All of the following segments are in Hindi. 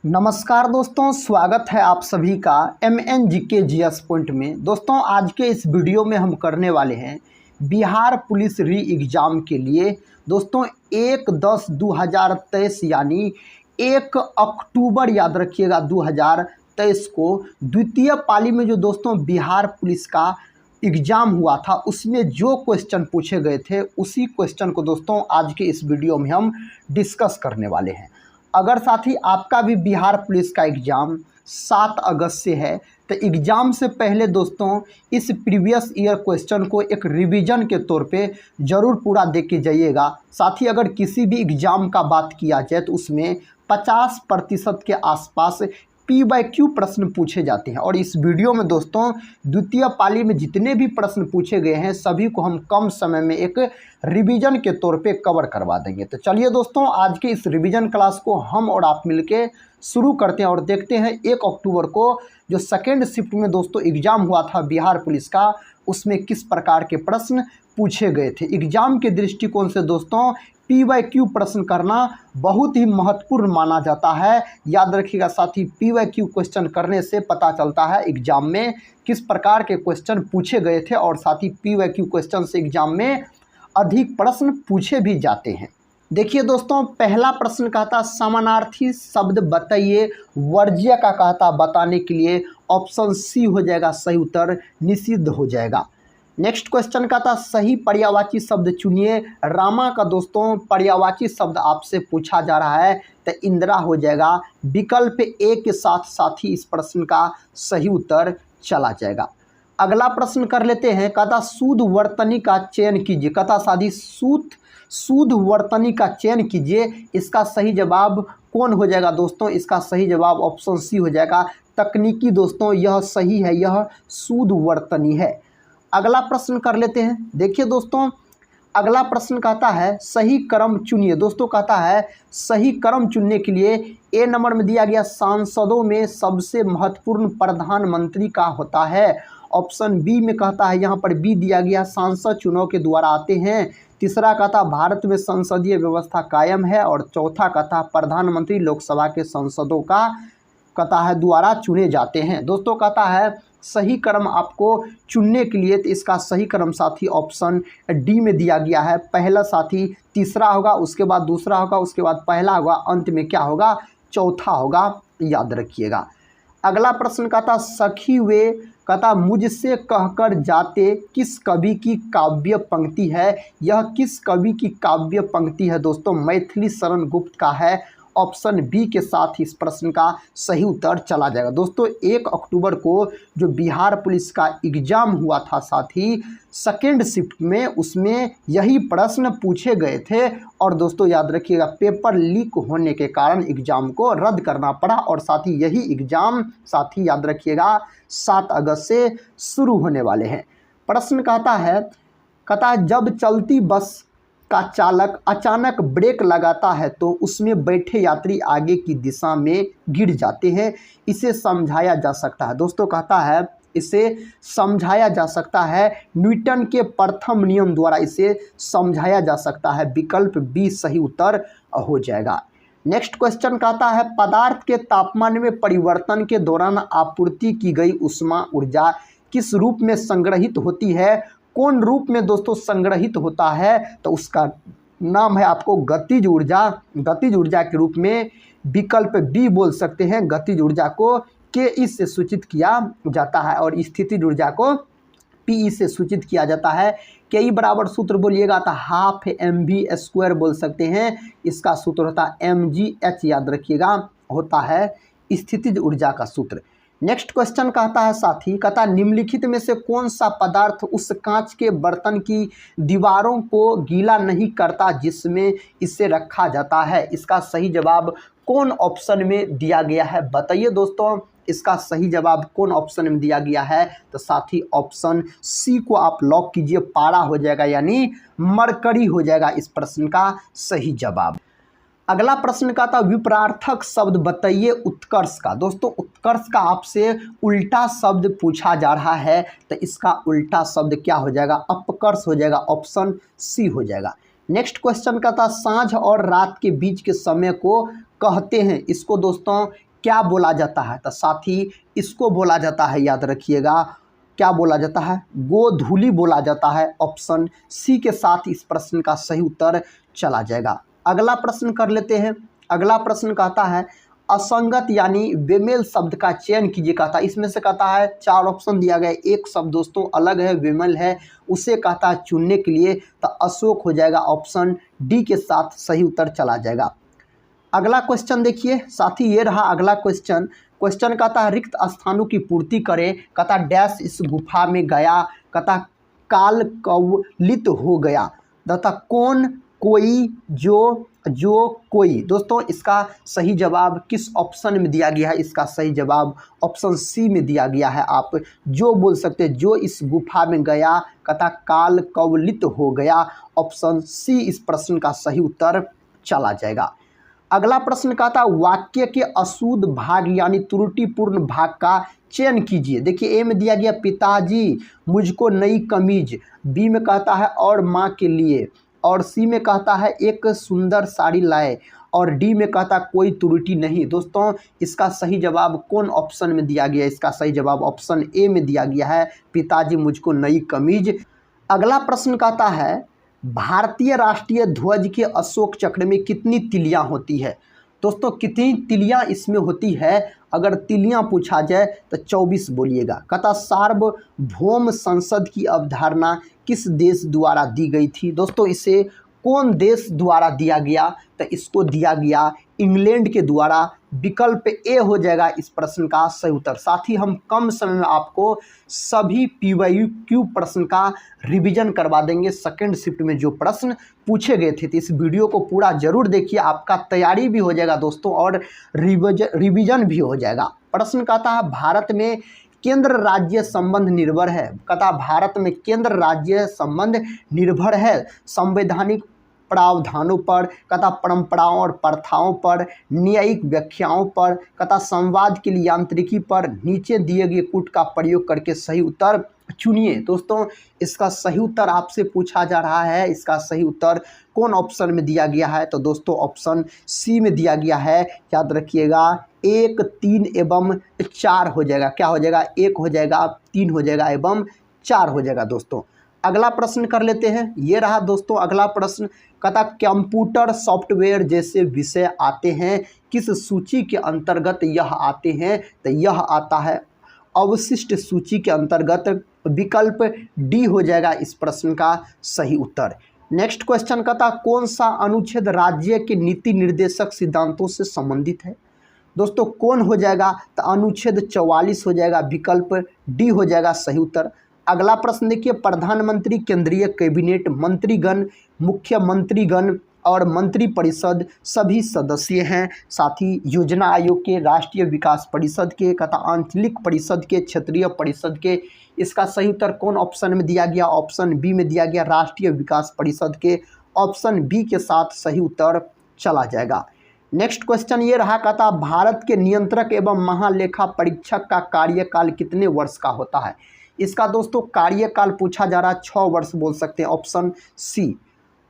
नमस्कार दोस्तों, स्वागत है आप सभी का MNGK GS पॉइंट में। दोस्तों आज के इस वीडियो में हम करने वाले हैं बिहार पुलिस री एग्ज़ाम के लिए दोस्तों 1/10/2023 यानी 1 अक्टूबर याद रखिएगा 2023 को द्वितीय पाली में जो दोस्तों बिहार पुलिस का एग्ज़ाम हुआ था उसमें जो क्वेश्चन पूछे गए थे उसी क्वेश्चन को दोस्तों आज के इस वीडियो में हम डिस्कस करने वाले हैं। अगर साथी आपका भी बिहार पुलिस का एग्ज़ाम 7 अगस्त से है तो एग्ज़ाम से पहले दोस्तों इस प्रीवियस ईयर क्वेश्चन को एक रिवीजन के तौर पे ज़रूर पूरा देख के जाइएगा। साथ ही अगर किसी भी एग्ज़ाम का बात किया जाए तो उसमें 50% के आसपास PYQ प्रश्न पूछे जाते हैं और इस वीडियो में दोस्तों द्वितीय पाली में जितने भी प्रश्न पूछे गए हैं सभी को हम कम समय में एक रिवीजन के तौर पे कवर करवा देंगे। तो चलिए दोस्तों आज के इस रिवीजन क्लास को हम और आप मिलके शुरू करते हैं और देखते हैं 1 अक्टूबर को जो सेकेंड शिफ्ट में दोस्तों एग्ज़ाम हुआ था बिहार पुलिस का उसमें किस प्रकार के प्रश्न पूछे गए थे। एग्ज़ाम के दृष्टिकोण से दोस्तों PYQ प्रश्न करना बहुत ही महत्वपूर्ण माना जाता है। याद रखिएगा साथी, PYQ क्वेश्चन करने से पता चलता है एग्ज़ाम में किस प्रकार के क्वेश्चन पूछे गए थे और साथ ही PYQ क्वेश्चन से एग्ज़ाम में अधिक प्रश्न पूछे भी जाते हैं। देखिए दोस्तों पहला प्रश्न कहता समानार्थी शब्द बताइए, वर्ज्य का कहता बताने के लिए ऑप्शन सी हो जाएगा सही उत्तर, निषिद्ध हो जाएगा। नेक्स्ट क्वेश्चन का था सही पर्यायवाची शब्द चुनिए। रामा का दोस्तों पर्यायवाची शब्द आपसे पूछा जा रहा है तो इंदिरा हो जाएगा। विकल्प ए के साथ साथ ही इस प्रश्न का सही उत्तर चला जाएगा। अगला प्रश्न कर लेते हैं। कहता शुद्ध वर्तनी का चयन कीजिए। कहता साधी शुद्ध वर्तनी का चयन कीजिए। इसका सही जवाब कौन हो जाएगा दोस्तों? इसका सही जवाब ऑप्शन सी हो जाएगा तकनीकी। दोस्तों यह सही है, यह शुद्ध वर्तनी है। अगला प्रश्न कर लेते हैं। देखिए दोस्तों अगला प्रश्न कहता है सही क्रम चुनिए। दोस्तों कहता है सही क्रम चुनने के लिए ए नंबर में दिया गया सांसदों में सबसे महत्वपूर्ण प्रधानमंत्री का होता है। ऑप्शन बी में कहता है यहाँ पर बी दिया गया सांसद चुनाव के द्वारा आते हैं। तीसरा कहता भारत में संसदीय व्यवस्था कायम है और चौथा कहता प्रधानमंत्री लोकसभा के सांसदों का कहता है द्वारा चुने जाते हैं। दोस्तों कहता है सही क्रम आपको चुनने के लिए तो इसका सही क्रम साथी ऑप्शन डी में दिया गया है। पहला साथी तीसरा होगा, उसके बाद दूसरा होगा, उसके बाद पहला होगा, अंत में क्या होगा? चौथा होगा, याद रखिएगा। अगला प्रश्न कहता सखी वे कहता मुझसे कहकर जाते किस कवि की काव्य पंक्ति है। यह किस कवि की काव्य पंक्ति है दोस्तों? मैथिली शरण गुप्त का है। ऑप्शन बी के साथ इस प्रश्न का सही उत्तर चला जाएगा। दोस्तों 1 अक्टूबर को जो बिहार पुलिस का एग्ज़ाम हुआ था साथ ही सेकेंड शिफ्ट में उसमें यही प्रश्न पूछे गए थे और दोस्तों याद रखिएगा पेपर लीक होने के कारण एग्ज़ाम को रद्द करना पड़ा और साथ ही यही एग्ज़ाम साथ ही याद रखिएगा 7 अगस्त से शुरू होने वाले हैं। प्रश्न कहता है जब चलती बस का चालक अचानक ब्रेक लगाता है तो उसमें बैठे यात्री आगे की दिशा में गिर जाते हैं, इसे समझाया जा सकता है। दोस्तों कहता है इसे समझाया जा सकता है न्यूटन के प्रथम नियम द्वारा इसे समझाया जा सकता है। विकल्प बी सही उत्तर हो जाएगा। नेक्स्ट क्वेश्चन कहता है पदार्थ के तापमान में परिवर्तन के दौरान आपूर्ति की गई ऊष्मा ऊर्जा किस रूप में संग्रहित होती है? कौन रूप में दोस्तों संग्रहित होता है? तो उसका नाम है आपको गतिज ऊर्जा। गतिज ऊर्जा के रूप में विकल्प बी बोल सकते हैं। गतिज ऊर्जा को के से सूचित किया जाता है और स्थितिज ऊर्जा को पी से सूचित किया जाता है। के बराबर सूत्र बोलिएगा तो हाफ mv² बोल सकते हैं। इसका सूत्र होता है mgh, याद रखिएगा होता है स्थितिज ऊर्जा का सूत्र। नेक्स्ट क्वेश्चन कहता है साथी कहता निम्नलिखित में से कौन सा पदार्थ उस कांच के बर्तन की दीवारों को गीला नहीं करता जिसमें इसे रखा जाता है? इसका सही जवाब कौन ऑप्शन में दिया गया है बताइए दोस्तों? इसका सही जवाब कौन ऑप्शन में दिया गया है? तो साथी ऑप्शन सी को आप लॉक कीजिए, पारा हो जाएगा यानी मरकरी हो जाएगा इस प्रश्न का सही जवाब। अगला प्रश्न का था विपरार्थक शब्द बताइए उत्कर्ष का। दोस्तों उत्कर्ष का आपसे उल्टा शब्द पूछा जा रहा है तो इसका उल्टा शब्द क्या हो जाएगा? अपकर्ष हो जाएगा। ऑप्शन सी हो जाएगा। नेक्स्ट क्वेश्चन का था साँझ और रात के बीच के समय को कहते हैं। इसको दोस्तों क्या बोला जाता है? तो साथी इसको बोला जाता है, याद रखिएगा, क्या बोला जाता है? गोधूलि बोला जाता है। ऑप्शन सी के साथ इस प्रश्न का सही उत्तर चला जाएगा। अगला प्रश्न कर लेते हैं। अगला प्रश्न कहता है असंगत यानी बेमेल शब्द का चयन कीजिए। कहता है इसमें से कहता है 4 ऑप्शन दिया गया, एक शब्द दोस्तों अलग है, बेमेल है, उसे कहता है चुनने के लिए, तो अशोक हो जाएगा। ऑप्शन डी के साथ सही उत्तर चला जाएगा। अगला क्वेश्चन देखिए साथी, ये रहा अगला क्वेश्चन। क्वेश्चन कहता है रिक्त स्थानों की पूर्ति करें। कहता डैश इस गुफा में गया, कहता काल कवलित हो गया, तथा कौन कोई जो कोई। दोस्तों इसका सही जवाब किस ऑप्शन में दिया गया है? इसका सही जवाब ऑप्शन सी में दिया गया है। आप जो बोल सकते हैं, जो इस गुफा में गया, कहता काल कवलित हो गया। ऑप्शन सी इस प्रश्न का सही उत्तर चला जाएगा। अगला प्रश्न कहता है वाक्य के अशुद्ध भाग यानी त्रुटिपूर्ण भाग का चयन कीजिए। देखिए ए में दिया गया पिताजी मुझको नई कमीज, बी में कहता है और माँ के लिए, और सी में कहता है एक सुंदर साड़ी लाए, और डी में कहता कोई त्रुटि नहीं। दोस्तों इसका सही जवाब कौन ऑप्शन में दिया गया? इसका सही जवाब ऑप्शन ए में दिया गया है, पिताजी मुझको नई कमीज। अगला प्रश्न कहता है भारतीय राष्ट्रीय ध्वज के अशोक चक्र में कितनी तिलियां होती है? दोस्तों कितनी तिलियां इसमें होती है? अगर तिलियां पूछा जाए तो 24 बोलिएगा। कहता सार्वभौम संसद की अवधारणा किस देश द्वारा दी गई थी? दोस्तों इसे कौन देश द्वारा दिया गया? तो इसको दिया गया इंग्लैंड के द्वारा। विकल्प ए हो जाएगा इस प्रश्न का सही उत्तर। साथ ही हम कम समय में आपको सभी PYQ प्रश्न का रिवीजन करवा देंगे। सेकंड शिफ्ट में जो प्रश्न पूछे गए थे, तो इस वीडियो को पूरा जरूर देखिए, आपका तैयारी भी हो जाएगा दोस्तों और रिवीजन भी हो जाएगा। प्रश्न कहता है भारत में केंद्र राज्य संबंध निर्भर है। कहता भारत में केंद्र राज्य संबंध निर्भर है संवैधानिक प्रावधानों पर, कहता परंपराओं और प्रथाओं पर, न्यायिक व्याख्याओं पर, कहता संवाद के लिए यांत्रिकी पर। नीचे दिए गए कूट का प्रयोग करके सही उत्तर चुनिए। दोस्तों इसका सही उत्तर आपसे पूछा जा रहा है, इसका सही उत्तर कौन ऑप्शन में दिया गया है? तो दोस्तों ऑप्शन सी में दिया गया है। याद रखिएगा 1, 3 एवं 4 हो जाएगा। क्या हो जाएगा? 1 हो जाएगा, 3 हो जाएगा एवं 4 हो जाएगा। दोस्तों अगला प्रश्न कर लेते हैं। ये रहा दोस्तों अगला प्रश्न। कहता कंप्यूटर सॉफ्टवेयर जैसे विषय आते हैं, किस सूची के अंतर्गत यह आते हैं? तो यह आता है अवशिष्ट सूची के अंतर्गत। विकल्प डी हो जाएगा इस प्रश्न का सही उत्तर। नेक्स्ट क्वेश्चन कहता कौन सा अनुच्छेद राज्य के नीति निर्देशक सिद्धांतों से संबंधित है? दोस्तों कौन हो जाएगा? तो अनुच्छेद 44 हो जाएगा। विकल्प डी हो जाएगा सही उत्तर। अगला प्रश्न देखिए प्रधानमंत्री, केंद्रीय कैबिनेट, मंत्रीगण, मुख्यमंत्रीगण और मंत्रिपरिषद सभी सदस्य हैं। साथ ही योजना आयोग के, राष्ट्रीय विकास परिषद के, तथा आंचलिक परिषद के, क्षेत्रीय परिषद के। इसका सही उत्तर कौन ऑप्शन में दिया गया? ऑप्शन बी में दिया गया राष्ट्रीय विकास परिषद के। ऑप्शन बी के साथ सही उत्तर चला जाएगा। नेक्स्ट क्वेश्चन ये रहा, कहता भारत के नियंत्रक एवं महालेखा परीक्षक का कार्यकाल कितने वर्ष का होता है? इसका दोस्तों कार्यकाल पूछा जा रहा है 6 वर्ष बोल सकते हैं। Option C.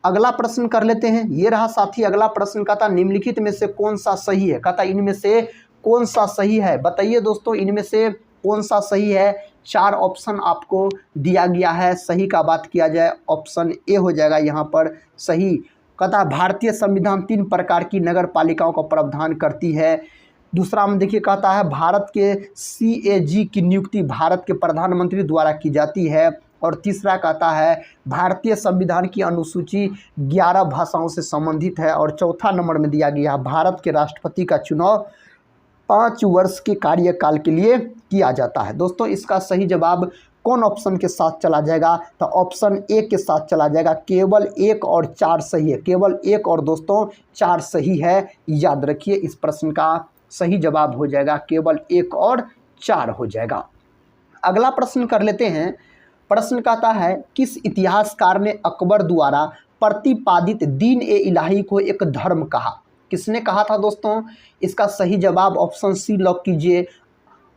अगला प्रश्न कर लेते हैं। ये रहा साथी अगला प्रश्न। कहता निम्नलिखित में से कौन सा सही है? कहता इनमें से कौन सा सही है? बताइए दोस्तों इनमें से कौन सा सही है? 4 ऑप्शन आपको दिया गया है। सही का बात किया जाए ऑप्शन ए हो जाएगा यहाँ पर सही। कहता भारतीय संविधान 3 प्रकार की नगर पालिकाओं का प्रावधान करती है। दूसरा में देखिए कहता है भारत के CAG की नियुक्ति भारत के प्रधानमंत्री द्वारा की जाती है। और तीसरा कहता है भारतीय संविधान की अनुसूची 11 भाषाओं से संबंधित है। और चौथा नंबर में दिया गया भारत के राष्ट्रपति का चुनाव 5 वर्ष के कार्यकाल के लिए किया जाता है। दोस्तों इसका सही जवाब कौन ऑप्शन के साथ चला जाएगा? तो ऑप्शन ए के साथ चला जाएगा। केवल 1 और 4 सही है, केवल 1 और दोस्तों 4 सही है। याद रखिए इस प्रश्न का सही जवाब हो जाएगा केवल 1 और 4 हो जाएगा। अगला प्रश्न कर लेते हैं। प्रश्न कहता है किस इतिहासकार ने अकबर द्वारा प्रतिपादित दीन ए इलाही को एक धर्म कहा? किसने कहा था दोस्तों? इसका सही जवाब ऑप्शन सी लॉक कीजिए,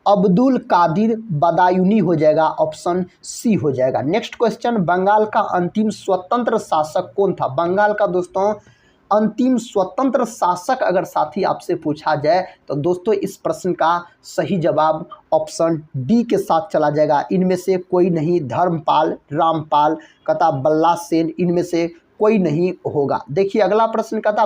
अब्दुल कादिर बदायूनी हो जाएगा। ऑप्शन सी हो जाएगा। नेक्स्ट क्वेश्चन, बंगाल का अंतिम स्वतंत्र शासक कौन था? बंगाल का दोस्तों अंतिम स्वतंत्र शासक अगर साथी आपसे पूछा जाए तो दोस्तों इस प्रश्न का सही जवाब ऑप्शन डी के साथ चला जाएगा। इनमें से कोई नहीं, धर्मपाल, रामपाल, कहता बल्ला सेन, इनमें से कोई नहीं होगा। देखिए अगला प्रश्न कहता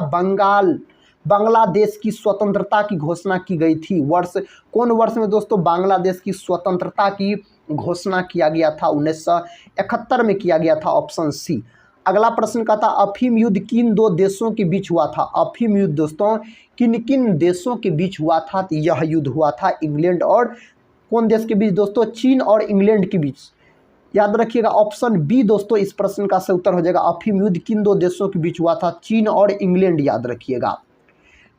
बांग्लादेश की स्वतंत्रता की घोषणा की गई थी वर्ष, कौन वर्ष में दोस्तों बांग्लादेश की स्वतंत्रता की घोषणा किया गया था? 1971 में किया गया था, ऑप्शन सी। अगला प्रश्न का था अफीम युद्ध किन दो देशों के बीच हुआ था? अफीम युद्ध दोस्तों किन किन देशों के बीच हुआ था? तो यह युद्ध हुआ था इंग्लैंड और कौन देश के बीच दोस्तों? चीन और इंग्लैंड के बीच। याद रखिएगा ऑप्शन बी दोस्तों इस प्रश्न का सही उत्तर हो जाएगा। अफीम युद्ध किन दो देशों के बीच हुआ था? चीन और इंग्लैंड, याद रखिएगा।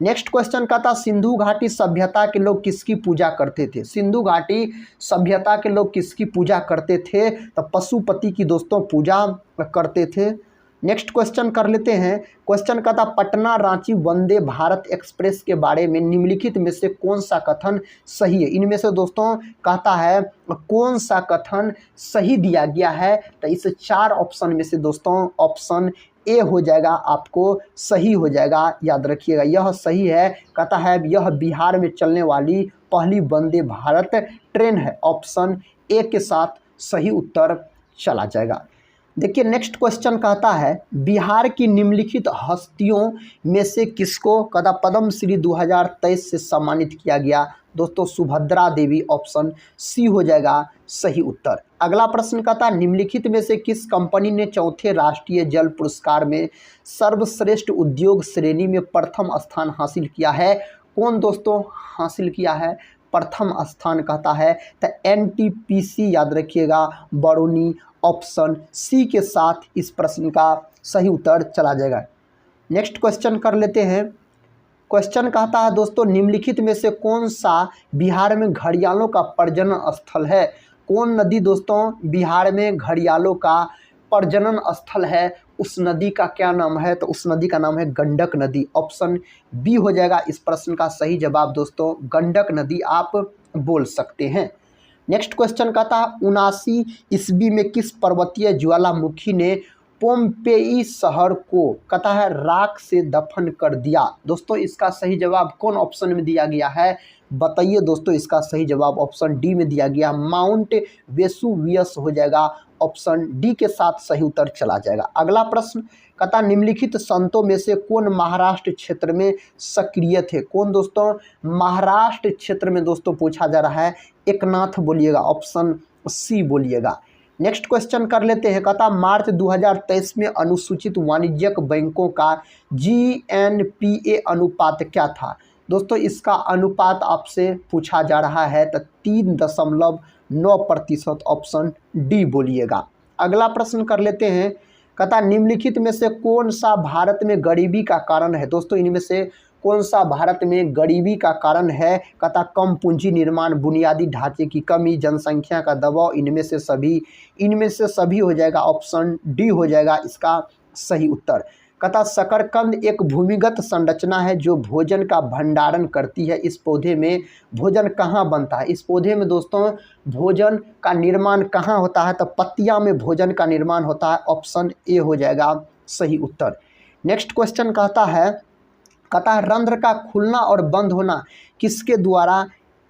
नेक्स्ट क्वेश्चन का था सिंधु घाटी सभ्यता के लोग किसकी पूजा करते थे? सिंधु घाटी सभ्यता के लोग किसकी पूजा करते थे? तो पशुपति की दोस्तों पूजा करते थे। नेक्स्ट क्वेश्चन कर लेते हैं। क्वेश्चन का था पटना रांची वंदे भारत एक्सप्रेस के बारे में निम्नलिखित में से कौन सा कथन सही है? इनमें से दोस्तों कहता है कौन सा कथन सही दिया गया है? तो इस 4 ऑप्शन में से दोस्तों ऑप्शन ए हो जाएगा, आपको सही हो जाएगा, याद रखिएगा यह सही है। कहता है यह बिहार में चलने वाली पहली वंदे भारत ट्रेन है, ऑप्शन ए के साथ सही उत्तर चला जाएगा। देखिए नेक्स्ट क्वेश्चन कहता है बिहार की निम्नलिखित हस्तियों में से किसको कहता पद्म श्री 2023 से सम्मानित किया गया? दोस्तों सुभद्रा देवी, ऑप्शन सी हो जाएगा सही उत्तर। अगला प्रश्न कहता निम्नलिखित में से किस कंपनी ने चौथे राष्ट्रीय जल पुरस्कार में सर्वश्रेष्ठ उद्योग श्रेणी में प्रथम स्थान हासिल किया है? कौन दोस्तों हासिल किया है प्रथम स्थान? कहता है तो एनटीपीसी, याद रखिएगा बरौनी, ऑप्शन सी के साथ इस प्रश्न का सही उत्तर चला जाएगा। नेक्स्ट क्वेश्चन कर लेते हैं। क्वेश्चन कहता है दोस्तों निम्नलिखित में से कौन सा बिहार में घड़ियालों का प्रजनन स्थल है? कौन नदी दोस्तों बिहार में घड़ियालों का प्रजनन स्थल है? उस नदी का क्या नाम है? तो उस नदी का नाम है गंडक नदी, ऑप्शन बी हो जाएगा इस प्रश्न का सही जवाब दोस्तों, गंडक नदी आप बोल सकते हैं। नेक्स्ट क्वेश्चन का था 79 ईस्वी में किस पर्वतीय ज्वालामुखी ने पोम्पेई शहर को कहता है राख से दफन कर दिया? दोस्तों इसका सही जवाब कौन ऑप्शन में दिया गया है? बताइए दोस्तों इसका सही जवाब ऑप्शन डी में दिया गया, माउंट वेसुवियस हो जाएगा, ऑप्शन डी के साथ सही उत्तर चला जाएगा। अगला प्रश्न कहता निम्नलिखित संतों में से कौन महाराष्ट्र क्षेत्र में सक्रिय थे? कौन दोस्तों महाराष्ट्र क्षेत्र में दोस्तों पूछा जा रहा है? एकनाथ बोलिएगा, ऑप्शन सी बोलिएगा। नेक्स्ट क्वेश्चन कर लेते हैं। कहता मार्च 2023 में अनुसूचित वाणिज्यिक बैंकों का जीएनपीए अनुपात क्या था? दोस्तों इसका अनुपात आपसे पूछा जा रहा है तो 3.9%, ऑप्शन डी बोलिएगा। अगला प्रश्न कर लेते हैं। कहता निम्नलिखित में से कौन सा भारत में गरीबी का कारण है? दोस्तों इनमें से कौन सा भारत में गरीबी का कारण है? कहता कम पूंजी निर्माण, बुनियादी ढांचे की कमी, जनसंख्या का दबाव, इनमें से सभी हो जाएगा, ऑप्शन डी हो जाएगा इसका सही उत्तर। कहता शकरकंद एक भूमिगत संरचना है जो भोजन का भंडारण करती है। इस पौधे में भोजन कहाँ बनता है? इस पौधे में दोस्तों भोजन का निर्माण कहाँ होता है? तो पत्तियां में भोजन का निर्माण होता है, ऑप्शन ए हो जाएगा सही उत्तर। नेक्स्ट क्वेश्चन कहता है रंध्र का खुलना और बंद होना किसके द्वारा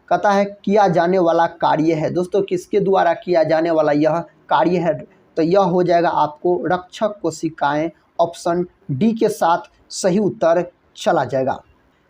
कहता है किया जाने वाला कार्य है? दोस्तों किसके द्वारा किया जाने वाला यह कार्य है? तो यह हो जाएगा आपको रक्षक कोशिकाएं, ऑप्शन डी के साथ सही उत्तर चला जाएगा।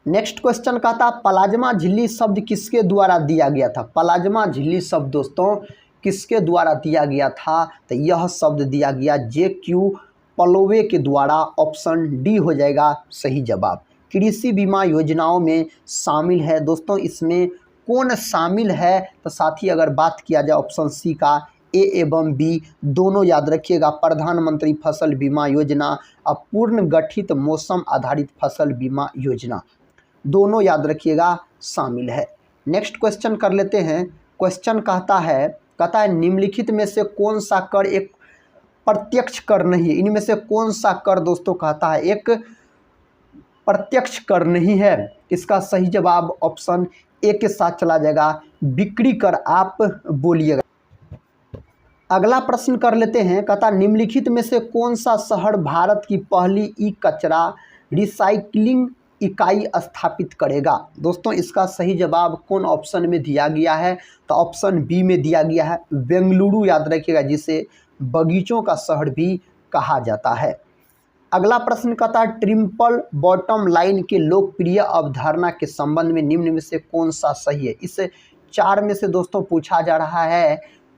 नेक्स्ट क्वेश्चन कहता प्लाज्मा झिल्ली शब्द किसके द्वारा दिया गया था? प्लाज्मा झिल्ली शब्द दोस्तों किसके द्वारा दिया गया था? तो यह शब्द दिया गया जे.क्यू. पलोवे के द्वारा, ऑप्शन डी हो जाएगा सही जवाब। कृषि बीमा योजनाओं में शामिल है दोस्तों, इसमें कौन शामिल है? तो साथी अगर बात किया जाए ऑप्शन सी का, ए एवं बी दोनों याद रखिएगा। प्रधानमंत्री फसल बीमा योजना और पूर्ण गठित मौसम आधारित फसल बीमा योजना दोनों याद रखिएगा शामिल है। नेक्स्ट क्वेश्चन कर लेते हैं। क्वेश्चन कहता है निम्नलिखित में से कौन सा कर एक प्रत्यक्ष कर नहीं है? इनमें से कौन सा कर दोस्तों कहता है एक प्रत्यक्ष कर नहीं है? इसका सही जवाब ऑप्शन ए के साथ चला जाएगा, बिक्री कर आप बोलिएगा। अगला प्रश्न कर लेते हैं। कहता निम्नलिखित में से कौन सा शहर भारत की पहली ई कचरा रिसाइकलिंग इकाई स्थापित करेगा। दोस्तों इसका सही जवाब कौन ऑप्शन में दिया गया है? तो ऑप्शन बी में दिया गया है बेंगलुरु, याद रखिएगा, जिसे बगीचों का शहर भी कहा जाता है। अगला प्रश्न कहता है ट्रिपल बॉटम लाइन के लोकप्रिय अवधारणा के संबंध में निम्न में से कौन सा सही है? इस 4 में से दोस्तों पूछा जा रहा है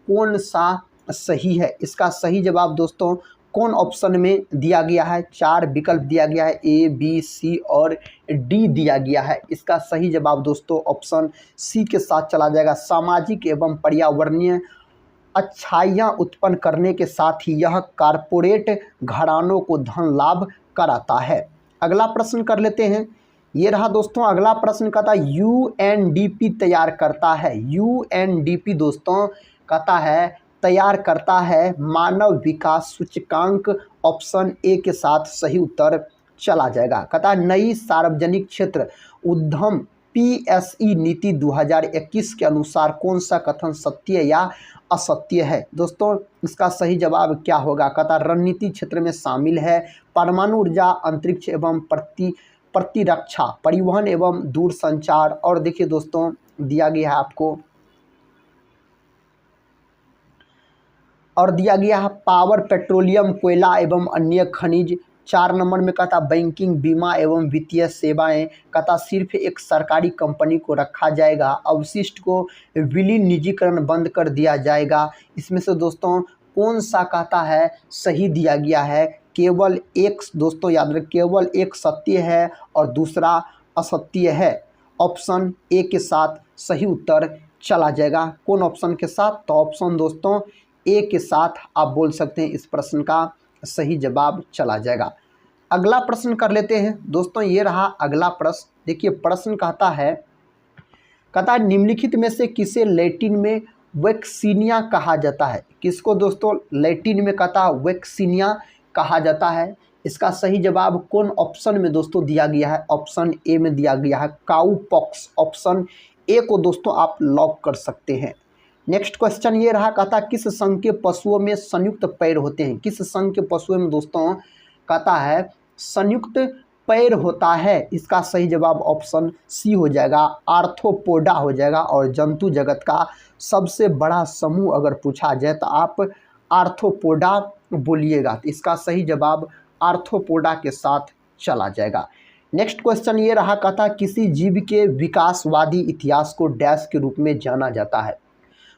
कौन सा सही है। इसका सही जवाब दोस्तों कौन ऑप्शन में दिया गया है? 4 विकल्प दिया गया है, ए बी सी और डी दिया गया है। इसका सही जवाब दोस्तों ऑप्शन सी के साथ चला जाएगा। सामाजिक एवं पर्यावरणीय अच्छाइयाँ उत्पन्न करने के साथ ही यह कारपोरेट घरानों को धन लाभ कराता है। अगला प्रश्न कर लेते हैं, ये रहा दोस्तों अगला प्रश्न कहता है यूएनडीपी तैयार करता है। यूएनडीपी दोस्तों कहता है तैयार करता है मानव विकास सूचकांक, ऑप्शन ए के साथ सही उत्तर चला जाएगा। कहता है नई सार्वजनिक क्षेत्र उद्यम पीएसई नीति 2021 के अनुसार कौन सा कथन सत्य या असत्य है? दोस्तों इसका सही जवाब क्या होगा? कहता रणनीति क्षेत्र में शामिल है परमाणु ऊर्जा, अंतरिक्ष एवं प्रतिरक्षा, परिवहन एवं दूरसंचार, और देखिए दोस्तों दिया गया है आपको और दिया गया है पावर, पेट्रोलियम, कोयला एवं अन्य खनिज। 4 नंबर में कहता बैंकिंग, बीमा एवं वित्तीय सेवाएं। कहता सिर्फ एक सरकारी कंपनी को रखा जाएगा, अवशिष्ट को विलीन निजीकरण बंद कर दिया जाएगा। इसमें से दोस्तों कौन सा कहता है सही दिया गया है? केवल एक दोस्तों याद रखें, केवल एक सत्य है और दूसरा असत्य है। ऑप्शन ए के साथ सही उत्तर चला जाएगा। कौन ऑप्शन के साथ? तो ऑप्शन दोस्तों ए के साथ आप बोल सकते हैं इस प्रश्न का सही जवाब चला जाएगा। अगला प्रश्न कर लेते हैं दोस्तों, ये रहा अगला प्रश्न। देखिए प्रश्न कहता है निम्नलिखित में से किसे लैटिन में वैक्सीनिया कहा जाता है? किसको दोस्तों लैटिन में कहता है वैक्सीनिया कहा जाता है? इसका सही जवाब कौन ऑप्शन में दोस्तों दिया गया है? ऑप्शन ए में दिया गया है काउपॉक्स। ऑप्शन ए को दोस्तों आप लॉक कर सकते हैं। नेक्स्ट क्वेश्चन ये रहा, कहता किस संघ के पशुओं में संयुक्त पैर होते हैं? किस संघ के पशुओं में दोस्तों कहता है संयुक्त पैर होता है? इसका सही जवाब ऑप्शन सी हो जाएगा, आर्थ्रोपोडा हो जाएगा। और जंतु जगत का सबसे बड़ा समूह अगर पूछा जाए तो आप आर्थ्रोपोडा बोलिएगा, तो इसका सही जवाब आर्थ्रोपोडा के साथ चला जाएगा। नेक्स्ट क्वेश्चन ये रहा, कहता किसी जीव के विकासवादी इतिहास को डैश के रूप में जाना जाता है?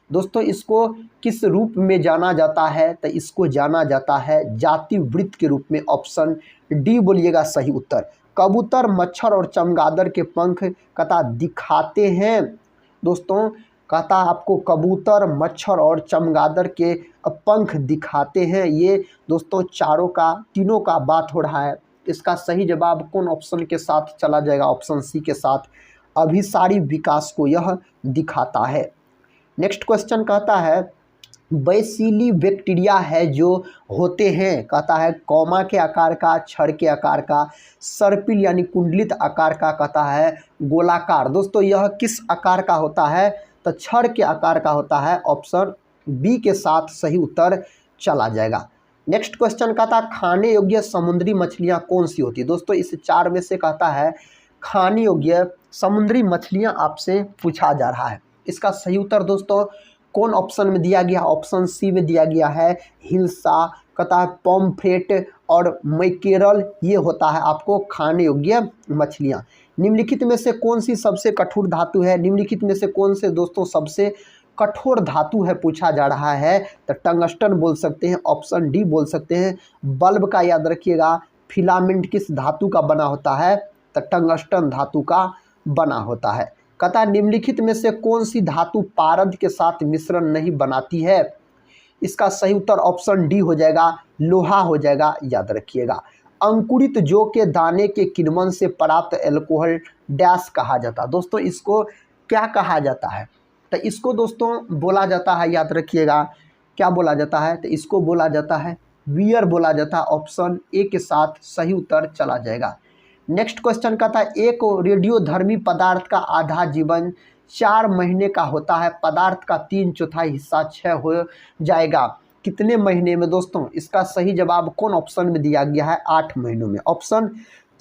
दोस्तों इसको किस रूप में जाना जाता है? तो इसको जाना जाता है जाति वृत्त के रूप में। ऑप्शन डी बोलिएगा सही उत्तर। कबूतर, मच्छर और चमगादड़ के पंख कहता दिखाते हैं। दोस्तों कहता आपको कबूतर, मच्छर और चमगादड़ के पंख दिखाते हैं। ये दोस्तों तीनों का बात हो रहा है। इसका सही जवाब कौन ऑप्शन के साथ चला जाएगा? ऑप्शन सी के साथ, अभिसारी विकास को यह दिखाता है। नेक्स्ट क्वेश्चन कहता है बैसिली बैक्टीरिया है जो होते हैं, कहता है कौमा के आकार का, छड़ के आकार का, सर्पिल यानी कुंडलित आकार का, कहता है गोलाकार। दोस्तों यह किस आकार का होता है? तो छड़ के आकार का होता है। ऑप्शन बी के साथ सही उत्तर चला जाएगा। नेक्स्ट क्वेश्चन कहता है खाने योग्य समुद्री मछलियाँ कौन सी होती है? दोस्तों इस 4 में से कहता है खाने योग्य समुद्री मछलियाँ आपसे पूछा जा रहा है। इसका सही उत्तर दोस्तों कौन ऑप्शन में दिया गया? ऑप्शन सी में दिया गया है हिल्सा, कहता है पॉम्फ्रेट और मैकेरल, ये होता है आपको खाने योग्य मछलियाँ। निम्नलिखित में से कौन सी सबसे कठोर धातु है? निम्नलिखित में से कौन से दोस्तों सबसे कठोर धातु है पूछा जा रहा है? तो टंगस्टन बोल सकते हैं, ऑप्शन डी बोल सकते हैं। बल्ब का याद रखिएगा, फिलामेंट किस धातु का बना होता है? तो टंगस्टन धातु का बना होता है। कहता निम्नलिखित में से कौन सी धातु पारद के साथ मिश्रण नहीं बनाती है? इसका सही उत्तर ऑप्शन डी हो जाएगा, लोहा हो जाएगा, याद रखिएगा। अंकुरित जौ के दाने के किण्वन से प्राप्त एल्कोहल डैश कहा जाता है। दोस्तों इसको क्या कहा जाता है? तो इसको दोस्तों बोला जाता है, याद रखिएगा क्या बोला जाता है? तो इसको बोला जाता है वियर बोला जाता है। ऑप्शन ए के साथ सही उत्तर चला जाएगा। नेक्स्ट क्वेश्चन का था एक रेडियोधर्मी पदार्थ का आधा जीवन 4 महीने का होता है, पदार्थ का 3/4 हिस्सा क्षय हो जाएगा, कितने महीने में? दोस्तों इसका सही जवाब कौन ऑप्शन में दिया गया है? 8 महीनों में। ऑप्शन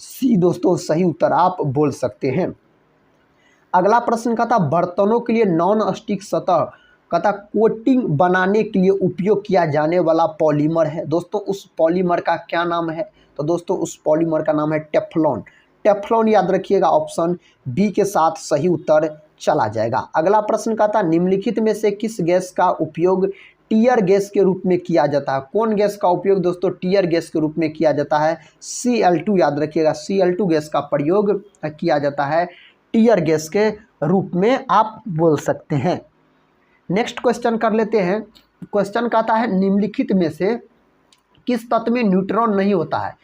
सी दोस्तों सही उत्तर आप बोल सकते हैं। अगला प्रश्न का था बर्तनों के लिए नॉन स्टिक सतह का था कोटिंग बनाने के लिए उपयोग किया जाने वाला पॉलीमर है। दोस्तों उस पॉलीमर का क्या नाम है? तो दोस्तों उस पॉलीमर का नाम है टेफ्लॉन। टेफ्लॉन याद रखिएगा, ऑप्शन बी के साथ सही उत्तर चला जाएगा। अगला प्रश्न का था निम्नलिखित में से किस गैस का उपयोग टीयर गैस के रूप में किया जाता है? कौन गैस का उपयोग दोस्तों टीयर गैस के रूप में किया जाता है? Cl2 याद रखिएगा, Cl2 गैस का प्रयोग किया जाता है टीयर गैस के रूप में आप बोल सकते हैं। नेक्स्ट क्वेश्चन कर लेते हैं। क्वेश्चन कहता है निम्नलिखित में से किस तत्व में न्यूट्रॉन नहीं होता है?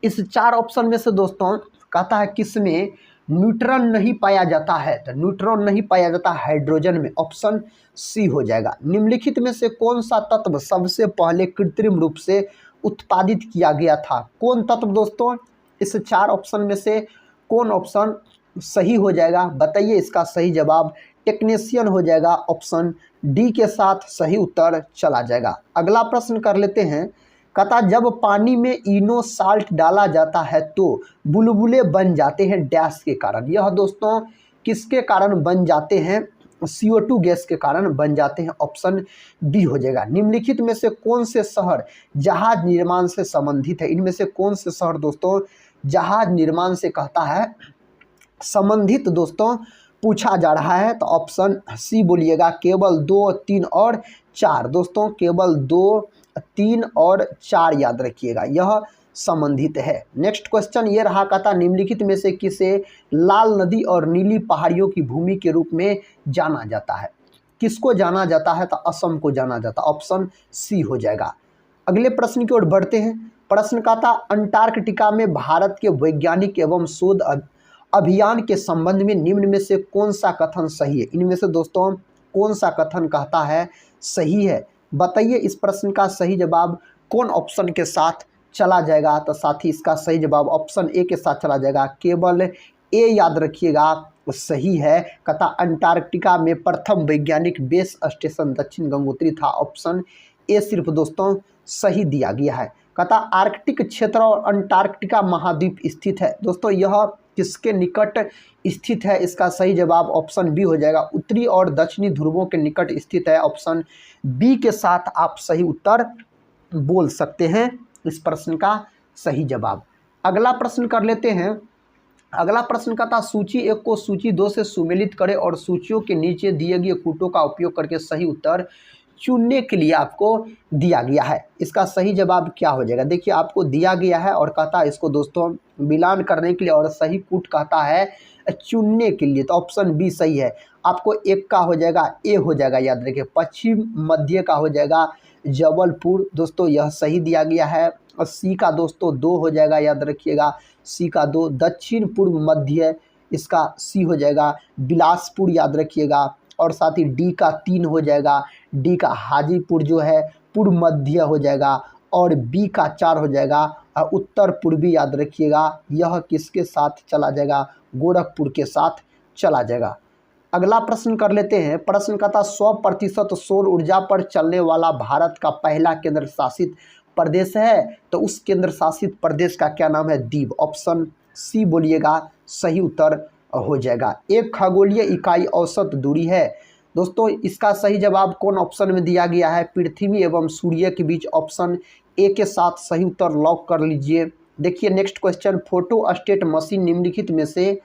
इस 4 ऑप्शन में से दोस्तों कहता है किस में न्यूट्रॉन नहीं पाया जाता है? तो न्यूट्रॉन नहीं पाया जाता हाइड्रोजन में, ऑप्शन सी हो जाएगा। निम्नलिखित में से कौन सा तत्व सबसे पहले कृत्रिम रूप से उत्पादित किया गया था? कौन तत्व दोस्तों? इस 4 ऑप्शन में से कौन ऑप्शन सही हो जाएगा? बताइए। इसका सही जवाब टेक्नीशियन हो जाएगा, ऑप्शन डी के साथ सही उत्तर चला जाएगा। अगला प्रश्न कर लेते हैं। कहता जब पानी में इनो साल्ट डाला जाता है तो बुलबुले बन जाते हैं डैश के कारण। यह दोस्तों किसके कारण बन जाते हैं? CO2 गैस के कारण बन जाते हैं, ऑप्शन बी हो जाएगा। निम्नलिखित में से कौन से शहर जहाज निर्माण से संबंधित है? इनमें से कौन से शहर दोस्तों जहाज निर्माण से कहता है संबंधित दोस्तों पूछा जा रहा है? तो ऑप्शन सी बोलिएगा, केवल 2, 3 और 4। दोस्तों केवल 2, 3 और 4 याद रखिएगा, यह संबंधित है। नेक्स्ट क्वेश्चन ये रहा, कहता निम्नलिखित में से किसे लाल नदी और नीली पहाड़ियों की भूमि के रूप में जाना जाता है? किसको जाना जाता है? तो असम को जाना जाता है, ऑप्शन सी हो जाएगा। अगले प्रश्न की ओर बढ़ते हैं। प्रश्न कहता अंटार्कटिका में भारत के वैज्ञानिक एवं शोध अभियान के संबंध में निम्न में से कौन सा कथन सही है? इनमें से दोस्तों कौन सा कथन कहता है सही है? बताइए। इस प्रश्न का सही जवाब कौन ऑप्शन के साथ चला जाएगा? तो साथी इसका सही जवाब ऑप्शन ए के साथ चला जाएगा, केवल ए याद रखिएगा सही है। कहता अंटार्कटिका में प्रथम वैज्ञानिक बेस स्टेशन दक्षिण गंगोत्री था, ऑप्शन ए सिर्फ दोस्तों सही दिया गया है। कहता आर्कटिक क्षेत्र और अंटार्कटिका महाद्वीप स्थित है। दोस्तों यह किसके निकट स्थित है? इसका सही जवाब ऑप्शन बी हो जाएगा, उत्तरी और दक्षिणी ध्रुवों के निकट स्थित है, ऑप्शन बी के साथ आप सही उत्तर बोल सकते हैं इस प्रश्न का सही जवाब। अगला प्रश्न कर लेते हैं। अगला प्रश्न का था सूची 1 को सूची 2 से सुमेलित करें और सूचियों के नीचे दिए गए कूटों का उपयोग करके सही उत्तर चुनने के लिए आपको दिया गया है। इसका सही जवाब क्या हो जाएगा? देखिए आपको दिया गया है और कहता है इसको दोस्तों मिलान करने के लिए, और सही कूट कहता है चुनने के लिए, तो ऑप्शन बी सही है। आपको 1 का हो जाएगा ए हो जाएगा, याद रखिए। पश्चिम मध्य का हो जाएगा जबलपुर, दोस्तों यह सही दिया गया है। और सी का दोस्तों 2 हो जाएगा, याद रखिएगा सी का 2। दक्षिण पूर्व मध्य, इसका सी हो जाएगा बिलासपुर, याद रखिएगा। और साथ ही डी का 3 हो जाएगा, डी का हाजीपुर जो है पूर्व मध्य हो जाएगा। और बी का 4 हो जाएगा उत्तर पूर्वी, याद रखिएगा। यह किसके साथ चला जाएगा? गोरखपुर के साथ चला जाएगा। अगला प्रश्न कर लेते हैं। प्रश्न का था 100% सौर ऊर्जा पर चलने वाला भारत का पहला केंद्र शासित प्रदेश है, तो उस केंद्र शासित प्रदेश का क्या नाम है? दीव, ऑप्शन सी बोलिएगा सही उत्तर हो जाएगा। एक खगोलीय इकाई औसत दूरी है। दोस्तों इसका सही जवाब कौन ऑप्शन में दिया गया है? पृथ्वी एवं सूर्य के बीच, ऑप्शन ए के साथ सही उत्तर लॉक कर लीजिए। देखिए नेक्स्ट क्वेश्चन, फोटोस्टेट मशीन निम्नलिखित में से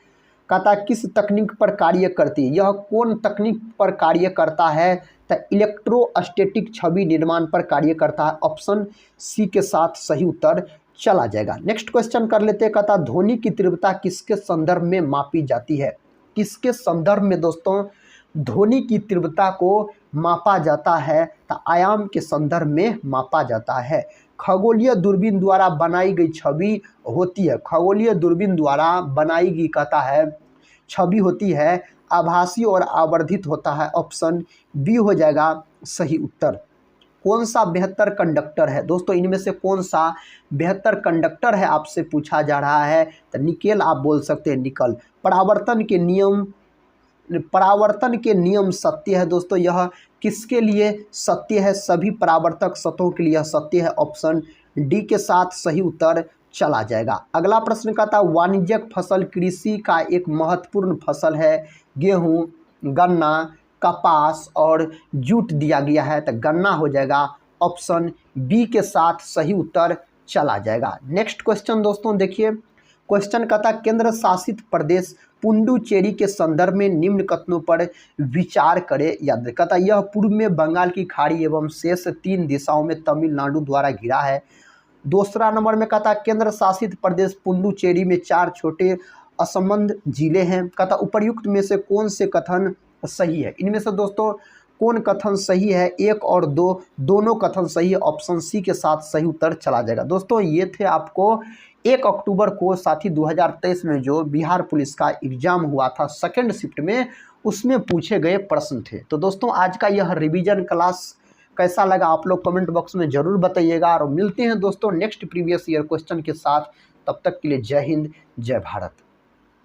कहता किस तकनीक पर कार्य करती है? यह कौन तकनीक पर कार्य करता है? तो इलेक्ट्रोस्टैटिक छवि निर्माण पर कार्य करता है, ऑप्शन सी के साथ सही उत्तर चला जाएगा। नेक्स्ट क्वेश्चन कर लेते हैं। कहता ध्वनि की तीव्रता किसके संदर्भ में मापी जाती है? किसके संदर्भ में दोस्तों ध्वनि की तीव्रता को मापा जाता है? तो आयाम के संदर्भ में मापा जाता है। खगोलीय दूरबीन द्वारा बनाई गई छवि होती है, खगोलीय दूरबीन द्वारा बनाई गई कहता है छवि होती है आभासी और आवर्धित होता है, ऑप्शन बी हो जाएगा सही उत्तर। कौन सा बेहतर कंडक्टर है? दोस्तों इनमें से कौन सा बेहतर कंडक्टर है आपसे पूछा जा रहा है? तो निकेल आप बोल सकते हैं, निकल। परावर्तन के नियम सत्य है। दोस्तों यह किसके लिए सत्य है? सभी परावर्तक सतहों के लिए सत्य है, ऑप्शन डी के साथ सही उत्तर चला जाएगा। अगला प्रश्न का था वाणिज्यिक फसल कृषि का एक महत्वपूर्ण फसल है। गेहूं, गन्ना, कपास और जूट दिया गया है, तो गन्ना हो जाएगा। ऑप्शन बी के साथ सही उत्तर चला जाएगा। नेक्स्ट क्वेश्चन दोस्तों देखिए, क्वेश्चन का था केंद्र शासित प्रदेश पुडुचेरी के संदर्भ में निम्न कथनों पर विचार करें। याद कहता यह पूर्व में बंगाल की खाड़ी एवं शेष 3 दिशाओं में तमिलनाडु द्वारा घिरा है। दूसरा नंबर में कहता केंद्र शासित प्रदेश पुडुचेरी में 4 छोटे असंबद्ध जिले हैं। कहता उपर्युक्त में से कौन से कथन सही है। इनमें से दोस्तों कौन कथन सही है, 1 और 2 दोनों कथन सही है। ऑप्शन सी के साथ सही उत्तर चला जाएगा। दोस्तों ये थे आपको 1 अक्टूबर को साथ ही 2023 में जो बिहार पुलिस का एग्जाम हुआ था सेकेंड शिफ्ट में, उसमें पूछे गए प्रश्न थे। तो दोस्तों आज का यह रिवीजन क्लास कैसा लगा आप लोग कमेंट बॉक्स में ज़रूर बताइएगा, और मिलते हैं दोस्तों नेक्स्ट प्रीवियस ईयर क्वेश्चन के साथ। तब तक के लिए जय हिंद, जय भारत।